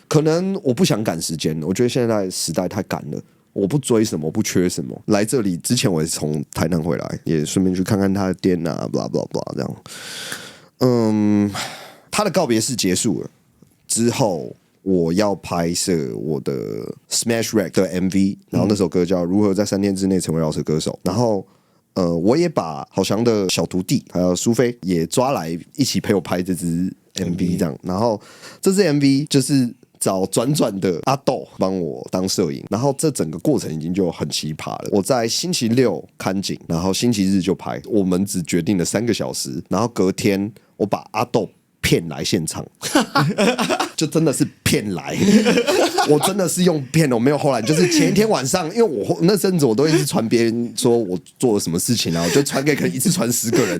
可能我不想赶时间，我觉得现在时代太赶了。我不追什么，不缺什么。来这里之前，我也是从台南回来，也顺便去看看他的店啊 ，blah blah blah 这样。他的告别式结束了之后，我要拍摄我的 Smash Rap 的 MV， 然后那首歌叫《如何在3天之内成为饶舌歌手》，然后我也把郝翔的小徒弟还有苏菲也抓来一起陪我拍这支 MV， 这样，然后这支 MV 就是找转的阿豆帮我当摄影，然后这整个过程已经就很奇葩了。我在星期六看景，然后星期日就拍，我们只决定了3个小时，然后隔天我把阿豆骗来现场，就真的是骗来，我真的是用骗的，我没有后来，就是前一天晚上，因为我那阵子我都一直传别人说我做了什么事情啊，我就传给可能一次传10个人，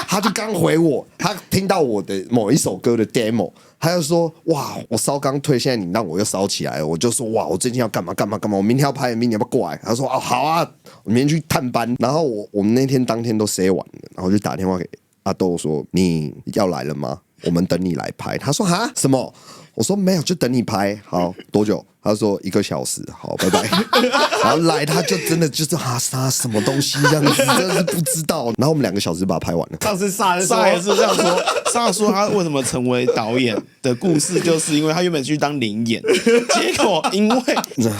他就刚回我，他听到我的某一首歌的 demo， 他就说哇，我烧刚退，现在你让我又烧起来了，我就说哇，我最近要干嘛，我明天要拍 MV， 你要不要过来？他说哦好啊，我明天去探班，然后我们那天当天都 say 完了，然后就打电话给阿豆说你要来了吗？我们等你来拍。他说哈什么？我说没有，就等你拍。好，多久？他说1个小时。好，拜拜。然后来他就真的就是他什么东西这样子，真的是不知道。然后我们2个小时把它拍完了。上次萨也是这样说，萨说他为什么成为导演的故事，就是因为他原本去当临演，结果因为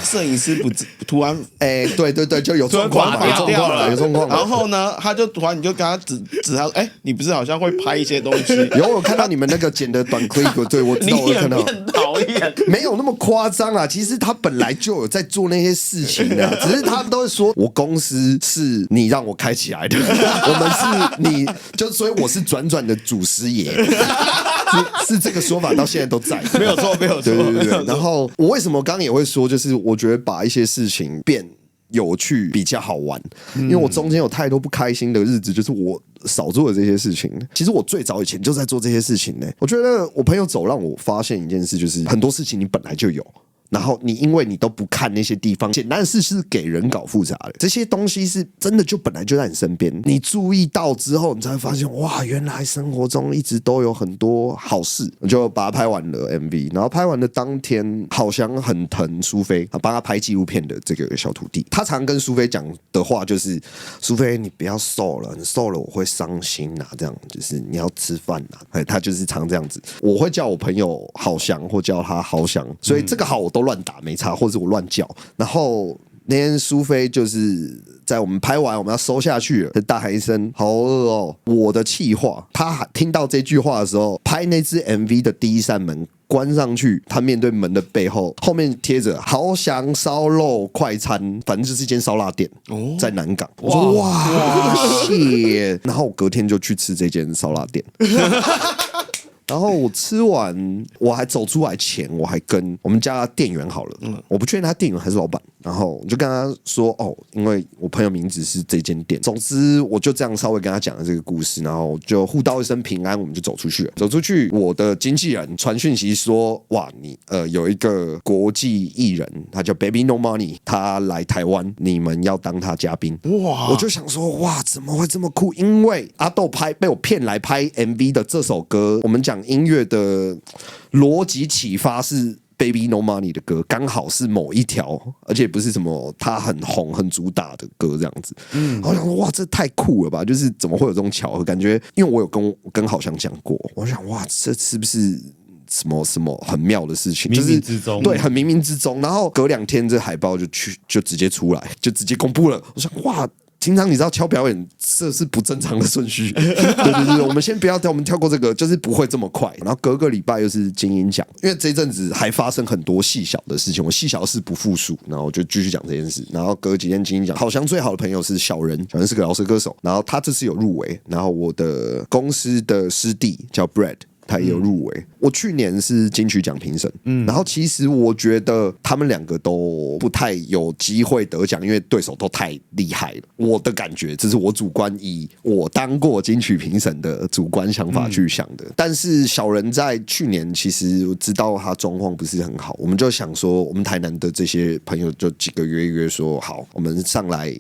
摄影师不突然对，就有状况嘛，有状况。然后呢，他就突然你就跟他指他说，你不是好像会拍一些东西？有我看到你们那个剪的短 clip， 对我知道，我看到。导演没有那么夸张啊，其实他本来就有在做那些事情的，只是他们都会说我公司是你让我开起来的，我们是你就所以我是转的祖师爷，是这个说法到现在都在，没有错。对。然后我为什么刚刚也会说，就是我觉得把一些事情变有趣比较好玩，因为我中间有太多不开心的日子，就是我少做的这些事情。其实我最早以前就在做这些事情呢。我觉得我朋友走让我发现一件事，就是很多事情你本来就有，然后你因为你都不看那些地方，简单的事是给人搞复杂的，这些东西是真的就本来就在你身边，你注意到之后，你才会发现哇，原来生活中一直都有很多好事。我就把它拍完了 MV， 然后拍完的当天，好像很疼苏菲，帮他拍纪录片的这个小徒弟，他常跟苏菲讲的话就是：苏菲，你不要瘦了，你瘦了我会伤心啊，这样就是你要吃饭啊。他就是常这样子，我会叫我朋友好翔或叫他好翔，所以这个好我都乱打没差，或者我乱叫。然后那天苏菲就是在我们拍完我们要收下去了，大喊一声好饿哦。我的气话，他听到这句话的时候，拍那支 MV 的第一扇门关上去，他面对门的背后，后面贴着豪翔烧肉快餐，反正就是一间烧腊店，在南港。我说哇谢，然后我隔天就去吃这间烧腊店。然后我吃完，我还走出来前，我还跟我们家店员好了，我不确定他店员还是老板，然后我就跟他说哦，因为我朋友名字是这间店。总之我就这样稍微跟他讲了这个故事，然后就互道一声平安，我们就走出去了。走出去，我的经纪人传讯息说，哇，你有一个国际艺人，他叫 Baby No Money， 他来台湾，你们要当他嘉宾。哇！我就想说，哇，怎么会这么酷？因为阿豆被我骗来拍 MV 的这首歌，我们讲音乐的逻辑启发是Baby No Money 的歌，刚好是某一条，而且不是什么他很红很主打的歌这样子。然后我想说，哇，这太酷了吧！就是怎么会有这种巧合？感觉，因为我有跟好像讲过，我想，哇，这是不是什么很妙的事情？冥冥之中，对，很冥冥之中。然后隔2天，这海报就直接出来，就直接公布了。我想，哇！平常你知道敲表演这是不正常的顺序，对，我们先不要我们跳过这个，就是不会这么快。然后隔个礼拜又是金鹰奖，因为这一阵子还发生很多细小的事情，我细小事不复述，然后我就继续讲这件事。然后隔几天金鹰奖，好像最好的朋友是小人是个饶舌歌手，然后他这次有入围，然后我的公司的师弟叫 Brad。他也有入围，我去年是金曲奖评审，然后其实我觉得他们2个都不太有机会得奖，因为对手都太厉害了。我的感觉，这是我主观以我当过金曲评审的主观想法去想的。但是小人在去年其实我知道他状况不是很好，我们就想说，我们台南的这些朋友就几个约说好，我们上来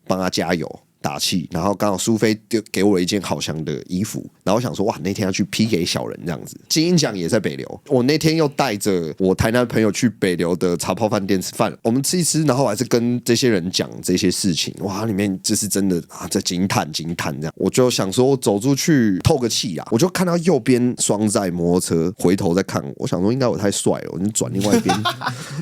帮他加油。打气，然后刚好苏菲给我一件好香的衣服，然后我想说哇，那天要去批给小人这样子。金鹰奖也在北流，我那天又带着我台南朋友去北流的茶泡饭店吃饭，我们吃一吃，然后还是跟这些人讲这些事情，哇，里面就是真的在惊叹这样。我就想说走出去透个气啊，我就看到右边双载摩托车，回头在看我想说应该我太帅了，我就转另外一边，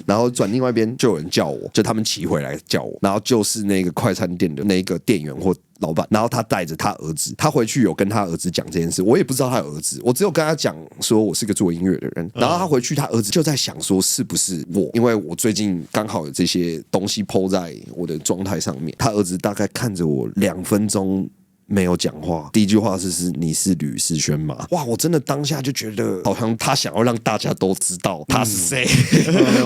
然后转另外一边就有人叫我，就他们骑回来叫我，然后就是那个快餐店的那个店员或老板，然后他带着他儿子，他回去有跟他儿子讲这件事，我也不知道他有儿子，我只有跟他讲说我是个做音乐的人，然后他回去他儿子就在想说是不是我，因为我最近刚好有这些东西 po 在我的状态上面，他儿子大概看着我2分钟。没有讲话，第一句话是你是吕思萱吗？哇，我真的当下就觉得好像他想要让大家都知道他是谁，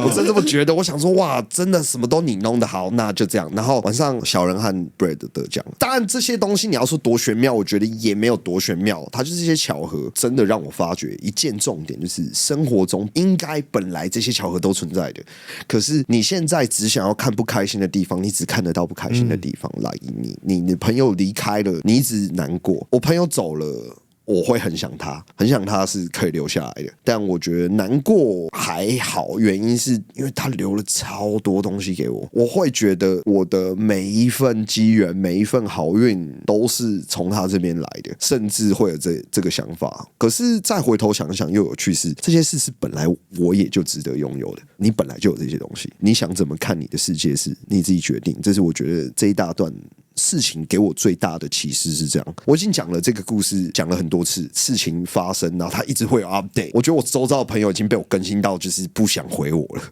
我真这么觉得。我想说哇，真的什么都你弄得好，那就这样。然后晚上小人和 Brad 得奖，当然这些东西你要说多玄妙，我觉得也没有多玄妙，它就是一些巧合，真的让我发觉一件重点，就是生活中应该本来这些巧合都存在的，可是你现在只想要看不开心的地方，你只看得到不开心的地方。来，你的朋友离开了，你一直难过，我朋友走了，我会很想他，很想他是可以留下来的，但我觉得难过还好，原因是因为他留了超多东西给我，我会觉得我的每一份机缘，每一份好运都是从他这边来的，甚至会有这个想法。可是再回头想想，又有趣是这些事是本来我也就值得拥有的，你本来就有这些东西，你想怎么看你的世界是你自己决定，这是我觉得这一大段事情给我最大的启示是这样。我已经讲了这个故事，讲了很多次，事情发生，然后他一直会有 update。我觉得我周遭的朋友已经被我更新到，就是不想回我了。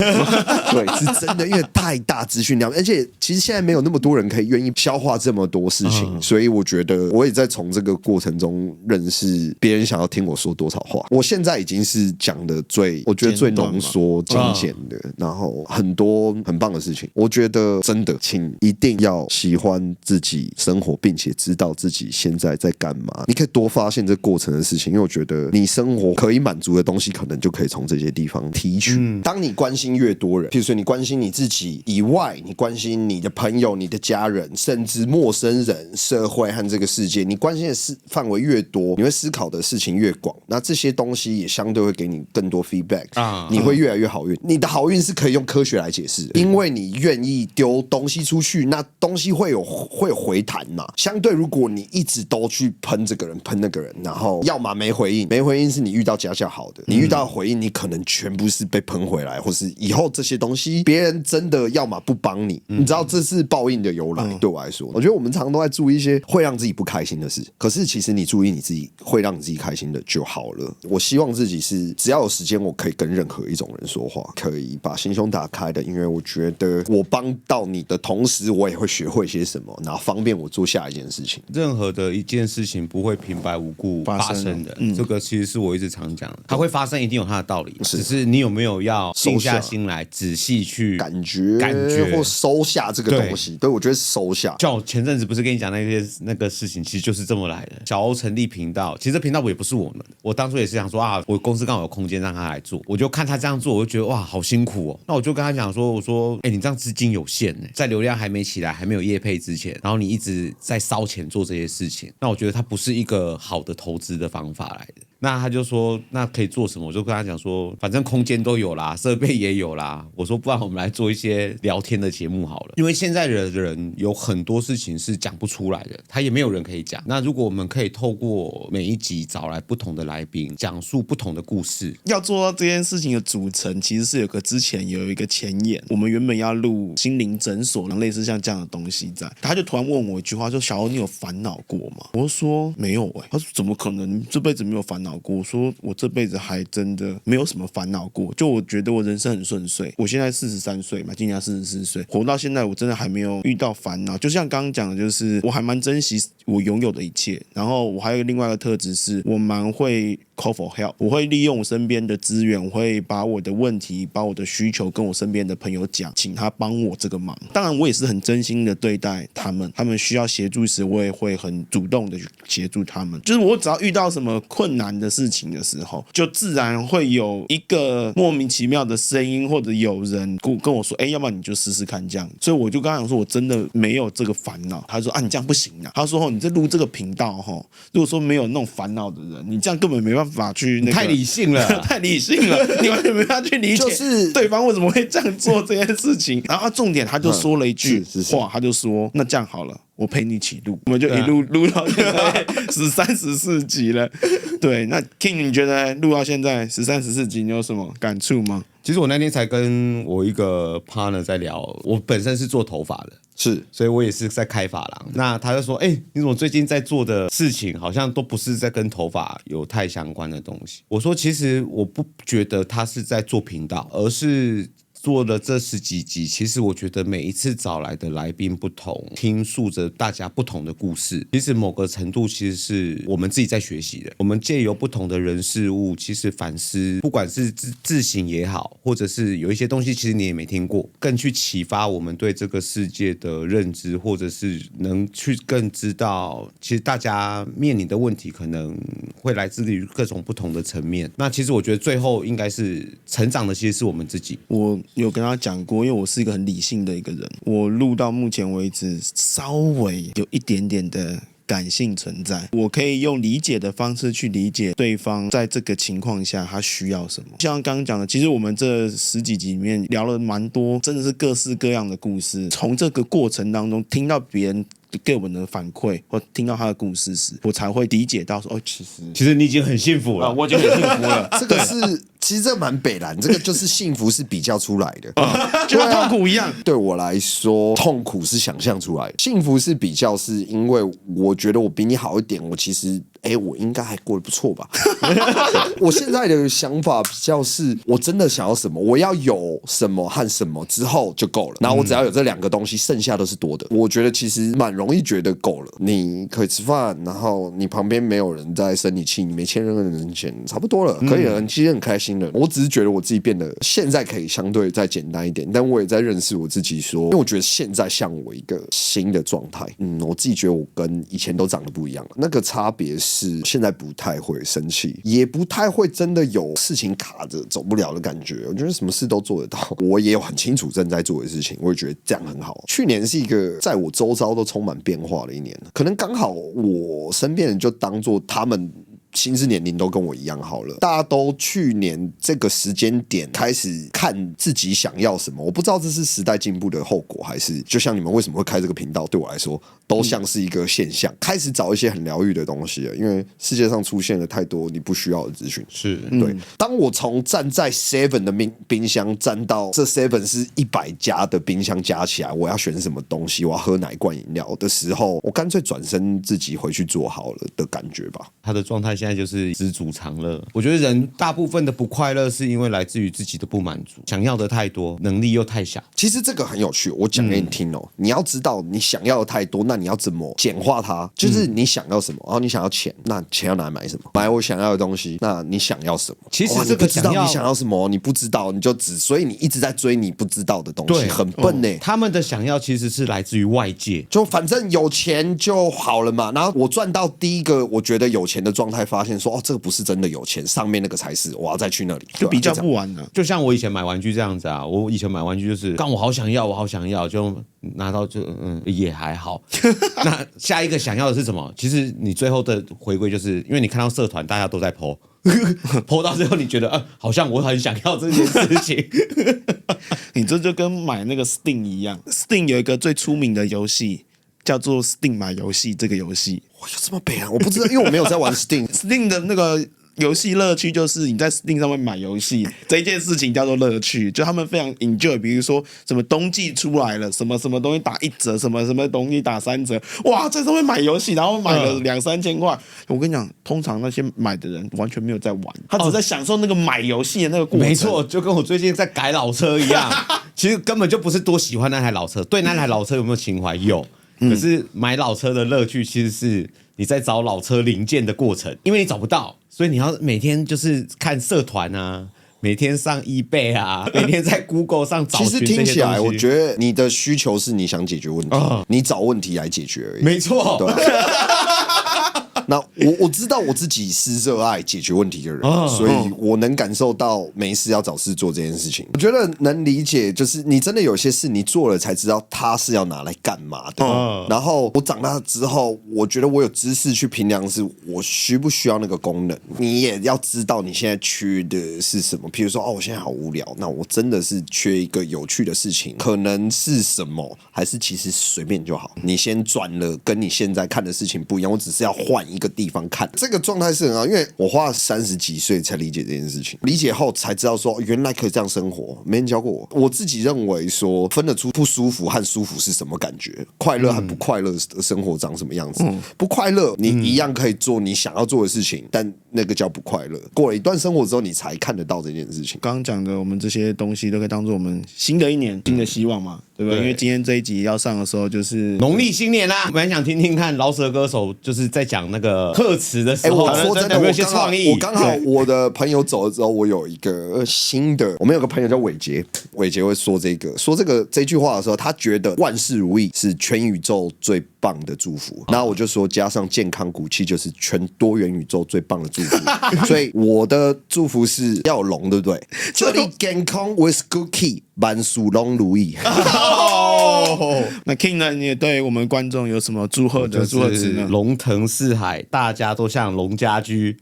对，是真的，因为太大资讯量，而且其实现在没有那么多人可以愿意消化这么多事情，所以我觉得我也在从这个过程中认识别人想要听我说多少话。我现在已经是讲的我觉得最浓缩、精简的，然后很多很棒的事情。我觉得真的，请一定要喜欢自己生活，并且知道自己现在在干嘛。你可以多发现这过程的事情，因为我觉得你生活可以满足的东西，可能就可以从这些地方提取。当你关心越多人，譬如说你关心你自己以外，你关心你的朋友、你的家人，甚至陌生人、社会和这个世界，你关心的范围越多，你会思考的事情越广，那这些东西也相对会给你更多 feedback，你会越来越好运。你的好运是可以用科学来解释的，因为你愿意丢东西出去，那东西会有回弹嘛。相对如果你一直都去喷这个人喷那个人，然后要么没回应，没回应是你遇到家教好的，你遇到回应你可能全部是被喷回来，或是以后这些东西别人真的要么不帮你，你知道这是报应的由来。对我来说，我觉得我们常常都在注意一些会让自己不开心的事，可是其实你注意你自己会让你自己开心的就好了。我希望自己是只要有时间我可以跟任何一种人说话，可以把心胸打开的，因为我觉得我帮到你的同时我也会学会些什么，然查，方便我做下一件事情。任何的一件事情不会平白无故发生的，这个其实是我一直常讲的，它会发生一定有它的道理，只是你有没有要静下心来仔细去感觉或收下这个东西。对，我觉得是收下。像我前阵子不是跟你讲那个事情，其实就是这么来的。小欧成立频道，其实这频道也不是我们的，我当初也是想说啊，我公司刚好有空间让他来做，我就看他这样做，我就觉得哇，好辛苦哦。那我就跟他讲说，我说，你这样资金有限呢，在流量还没起来，还没有业配之前，然后你一直在烧钱做这些事情，那我觉得它不是一个好的投资的方法来的。那他就说，那可以做什么？我就跟他讲说，反正空间都有啦，设备也有啦。我说，不然我们来做一些聊天的节目好了。因为现在的人有很多事情是讲不出来的，他也没有人可以讲。那如果我们可以透过每一集找来不同的来宾，讲述不同的故事，要做到这件事情的组成，其实是之前有一个前言。我们原本要录心灵诊所，类似像这样的东西在。他就突然问我一句话，说：“小欧，你有烦恼过吗？”我说：“没有他说：“怎么可能？这辈子没有烦恼过？”我说我这辈子还真的没有什么烦恼过，就我觉得我人生很顺遂。我现在43岁嘛，今年44岁，活到现在我真的还没有遇到烦恼。就像刚刚讲的，就是我还蛮珍惜我拥有的一切。然后我还有另外一个特质是，我蛮会 call for help， 我会利用我身边的资源，我会把我的问题、把我的需求跟我身边的朋友讲，请他帮我这个忙。当然，我也是很真心的对待他们，他们需要协助时，我也会很主动的去协助他们。就是我只要遇到什么困难的事情的时候，就自然会有一个莫名其妙的声音，或者有人跟我说：“要不然你就试试看这样。”所以我就跟他讲说，我真的没有这个烦恼。他说：“啊，你这样不行啊。”他说：“你在录这个频道如果说没有那种烦恼的人，你这样根本没办法去那个。”太理性了，太理性了，你完全没办法去理解，就是对方为什么会这样做这件事情。然后重点他就说了一句话，他就说：“那这样好了。”我陪你一起录，我们就一路录到现在13、14集了。对，那 King 你觉得录到现在13、14集，你有什么感触吗？其实我那天才跟我一个 partner 在聊，我本身是做头发的，是，所以我也是在开发廊。那他就说：“你怎么最近在做的事情好像都不是在跟头发有太相关的东西？”我说：“其实我不觉得他是在做频道，而是做了这10几集，其实我觉得每一次找来的来宾不同，听述着大家不同的故事，其实某个程度其实是我们自己在学习的。我们借由不同的人事物，其实反思，不管是自省也好，或者是有一些东西其实你也没听过，更去启发我们对这个世界的认知，或者是能去更知道，其实大家面临的问题可能会来自于各种不同的层面。那其实我觉得最后应该是成长的，其实是我们自己。我有跟他讲过，因为我是一个很理性的一个人，我录到目前为止稍微有一点点的感性存在，我可以用理解的方式去理解对方在这个情况下他需要什么。像刚刚讲的，其实我们这10几集里面聊了蛮多，真的是各式各样的故事。从这个过程当中听到别人给我们的反馈，或听到他的故事时，我才会理解到说，其实你已经很幸福了，我已经很幸福了。这个是。其实这蛮北蓝，这个就是幸福是比较出来的，就像痛苦一样。对我来说，痛苦是想象出来的，幸福是比较，是因为我觉得我比你好一点，我其实我应该还过得不错吧。我现在的想法比较是，我真的想要什么，我要有什么和什么之后就够了，然后我只要有这2个东西，剩下都是多的。我觉得其实蛮容易觉得够了，你可以吃饭，然后你旁边没有人在生你气，你没欠任何人钱，差不多了，可以了，其实很开心。我只是觉得我自己变得现在可以相对再简单一点，但我也在认识我自己说，因为我觉得现在像我一个新的状态，我自己觉得我跟以前都长得不一样了。那个差别是现在不太会生气，也不太会真的有事情卡着走不了的感觉。我觉得什么事都做得到，我也有很清楚正在做的事情，我也觉得这样很好。去年是一个在我周遭都充满变化的一年，可能刚好我身边人就当做他们心智年龄都跟我一样好了，大家都去年这个时间点开始看自己想要什么。我不知道这是时代进步的后果，还是就像你们为什么会开这个频道，对我来说都像是一个现象。开始找一些很疗愈的东西了，因为世界上出现了太多你不需要的资讯。是对。当我从站在 Seven 的冰箱站到这 Seven 是100家的冰箱加起来，我要选什么东西，我要喝哪一罐饮料的时候，我干脆转身自己回去做好了的感觉吧。他的状态现在就是知足常乐。我觉得人大部分的不快乐是因为来自于自己的不满足，想要的太多，能力又太小。其实这个很有趣，我讲给你听哦。你要知道你想要的太多，那你要怎么简化它？就是你想要什么，然后你想要钱，那钱要拿来买什么？买我想要的东西，那你想要什么？其实这你不知道个想要你想要什么，你不知道，你就所以你一直在追你不知道的东西，对很笨呢。他们的想要其实是来自于外界，就反正有钱就好了嘛。然后我赚到第一个我觉得有钱的状态，发现说这个不是真的有钱，上面那个才是，我要再去那里，就比较不完了。就像我以前买玩具这样子啊，我以前买玩具就是我好想要，我好想要，就拿到就也还好。那下一个想要的是什么？其实你最后的回归就是因为你看到社团大家都在 po 到最后，你觉得好像我很想要这件事情。你这就跟买那个 Steam 一样 ，Steam 有一个最出名的游戏叫做 Steam 买游戏，这个游戏我有这么悲啊？我不知道，因为我没有在玩 Steam。Steam 的那个游戏乐趣就是你在 Steam 上面买游戏这一件事情叫做乐趣，就他们非常 enjoy。比如说什么冬季出来了，什么什么东西打1折，什么什么东西打3折，哇，在上面买游戏，然后买了2-3千块。我跟你讲，通常那些买的人完全没有在玩，他只在享受那个买游戏的那个过程。没错，就跟我最近在改老车一样，其实根本就不是多喜欢那台老车，对那台老车有没有情怀？有。可是买老车的乐趣其实是你在找老车零件的过程，因为你找不到，所以你要每天就是看社团啊，每天上 eBay 啊，每天在 Google 上找寻这些东西。其实听起来，我觉得你的需求是你想解决问题，你找问题来解决而已。没错，对那我知道我自己是热爱解决问题的人，所以我能感受到没事要找事做这件事情。我觉得能理解，就是你真的有些事你做了才知道它是要拿来干嘛的。然后我长大之后，我觉得我有知识去评量，是我需不需要那个功能。你也要知道你现在缺的是什么。比如说，我现在好无聊，那我真的是缺一个有趣的事情，可能是什么，还是其实随便就好。你先转了，跟你现在看的事情不一样，我只是要换一个地方看，这个状态是很好，因为我花了30几岁才理解这件事情，理解后才知道说原来可以这样生活，没人教过我。我自己认为说分得出不舒服和舒服是什么感觉，快乐和不快乐的生活长什么样子。不快乐你一样可以做你想要做的事情，但那个叫不快乐。过了一段生活之后，你才看得到这件事情。刚刚讲的我们这些东西都可以当做我们新的一年新的希望嘛，对不对？因为今天这一集要上的时候就是农历新年啦，我们想听听看饶舌歌手就是在讲那个贺词的时候，我说真的，有没有一些创意？我刚好我的朋友走了之后，我有一个新的，我们有个朋友叫伟杰，伟杰会说这句话的时候，他觉得万事如意是全宇宙最棒的祝福。然后我就说加上健康骨气就是全多元宇宙最棒的祝福。所以我的祝福是要有龙，对不对？这里健康 with good key， 万事拢如意。那 King 呢？你也对我们观众有什么祝贺的祝贺词呢？龙腾四海，大家都像龙家居。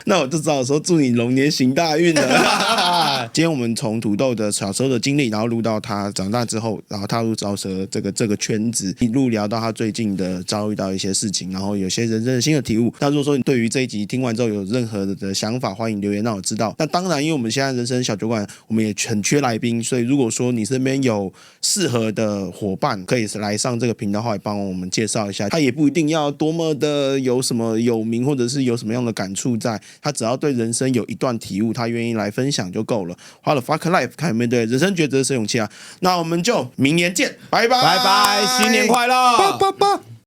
那我就只好说祝你龙年行大运了。今天我们从土豆的小时候的经历，然后录到他长大之后，然后踏入饶舌这个圈子，一路聊到他最近的遭遇到一些事情，然后有些人生的新的体悟。那如果说你对于这一集听完之后有任何的想法，欢迎留言让我知道。那当然，因为我们现在人生小酒馆，我们也很缺来宾，所以如果说你身边有适合的伙伴，可以来上这个频道后来帮我们介绍一下。他也不一定要多么的有什么有名，或者是有什么样的感触在，他只要对人生有一段体悟，他愿意来分享就够了。花了 fuck life， 看有没有对人生抉择是勇气啊！那我们就明年见，拜拜，拜拜，新年快乐，拜拜。